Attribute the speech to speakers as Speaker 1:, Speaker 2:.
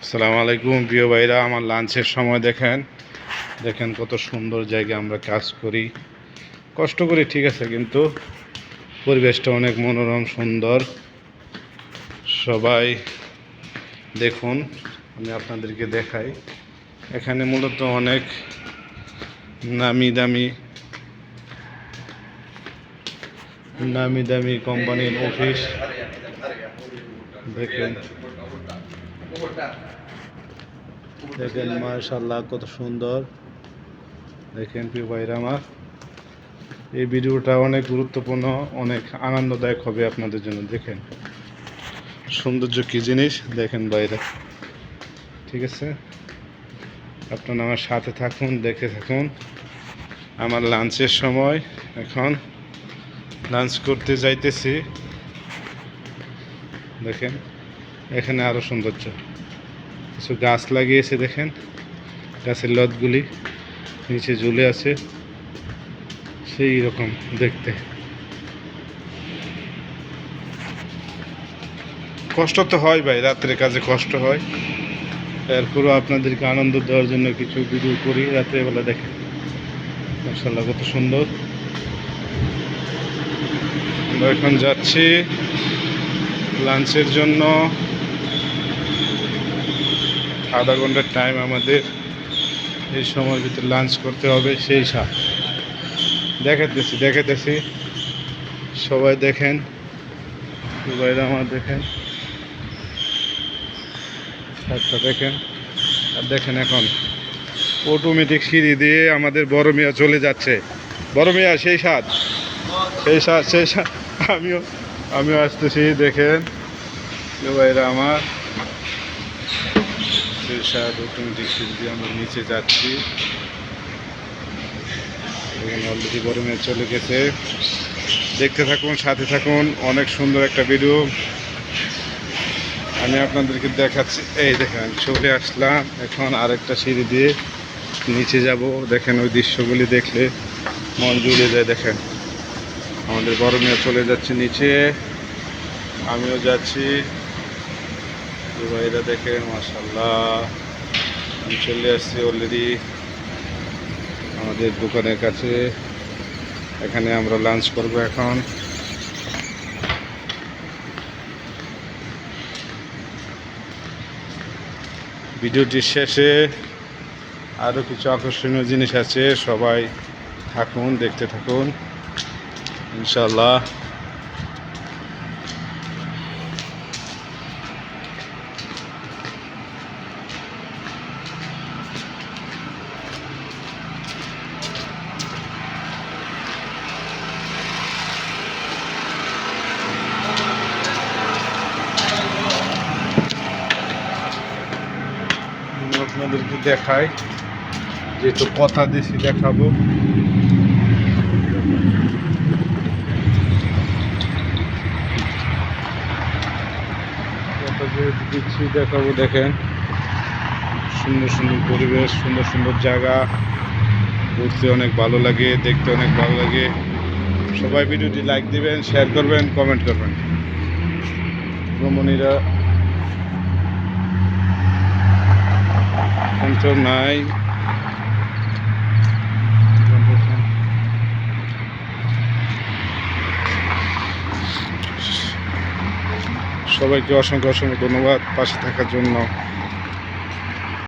Speaker 1: আসসালামু আলাইকুম প্রিয় ভাইরা, আমার লাঞ্চের সময় দেখেন দেখেন কত সুন্দর জায়গা। আমরা কাজ করি, কষ্ট করি, ঠিক আছে, কিন্তু পরিবেশটা অনেক মনোরম সুন্দর। সবাই দেখুন, আমি আপনাদেরকে দেখাই। এখানে মূলত অনেক নামি দামি কোম্পানির অফিস। দেখেন দেখেন মাশাআল্লাহ কত সুন্দর। দেখেন প্রিয় ভাইরা আমার, এই ভিডিওটা অনেক গুরুত্বপূর্ণ, অনেক আনন্দদায়ক হবে আপনাদের জন্য। দেখেন সৌন্দর্য কী জিনিস, দেখেন বাইরে, ঠিক আছে। আপনারা আমার সাথে থাকুন, দেখে থাকুন। আমার লাঞ্চের সময়, এখন লাঞ্চ করতে যাইতেছি। দেখেন এখানে আরও সৌন্দর্য, কিছু গাছ লাগিয়েছে, দেখেন গাছের লতগুলি নিচে ঝুলে আছে, সেই রকম দেখতে। কষ্ট তো হয় ভাই, রাত্রে কাজে কষ্ট হয়, এরপরও আপনাদেরকে আনন্দ দেওয়ার জন্য কিছু ভিডিও করি রাত্রেবেলা। দেখেন মাশাআল্লাহ কত সুন্দর। আমরা এখন যাচ্ছি লাঞ্চের জন্য। আধা ঘন্টার টাইম আমাদের, এই সময়ের ভিতরে লাঞ্চ করতে হবে। সেই সাথ দেখাতেছি সবাই দেখেন, বাইরে আমার দেখেন, সাতটা দেখেন। আর দেখেন এখন অটোমেটিক সিঁড়ি দিয়ে আমাদের বড় মিয়া চলে যাচ্ছে। বড় মিয়া সেই সাথ আমিও আসতেছি। দেখেন বাইরে আমার সেই সাথ অটোমেটিক সিঁড়ি দিয়ে আমরা নিচে যাচ্ছি। এখানে অলরেডি বড় মিয়া চলে গেছে। দেখতে থাকুন, সাথে থাকুন, অনেক সুন্দর একটা ভিডিও আমি আপনাদেরকে দেখাচ্ছি। এই দেখেন চলে আসলাম, এখন আরেকটা সিঁড়ি দিয়ে নিচে যাব। দেখেন ওই দৃশ্যগুলি দেখলে মন জুড়ে যায়। দেখেন আমাদের বড় মেয়ে চলে যাচ্ছে নিচে, আমিও যাচ্ছি। ভাইরা দেখেন মাশাআল্লাহ, আমি চলে আসছি অলরেডি আমাদের দোকানের কাছে। এখানে আমরা লাঞ্চ করব এখন। ভিডিওটির শেষে আরও কিছু আকর্ষণীয় জিনিস আছে, সবাই থাকুন, দেখতে থাকুন ইনশাআল্লাহ। আপনাদেরকে দেখাই, যেহেতু কথা দিছি দেখাবো। কথা যেহেতু দিচ্ছি দেখাবো। দেখেন সুন্দর সুন্দর পরিবেশ, সুন্দর সুন্দর জায়গা, ঘুরতে অনেক ভালো লাগে, দেখতে অনেক ভালো লাগে। সবাই ভিডিওটি লাইক দিবেন, শেয়ার করবেন, কমেন্ট করবেন। ভ্রমণীরা কন্ট্রোল নাই। সবাইকে অসংখ্য ধন্যবাদ পাশে থাকার জন্য।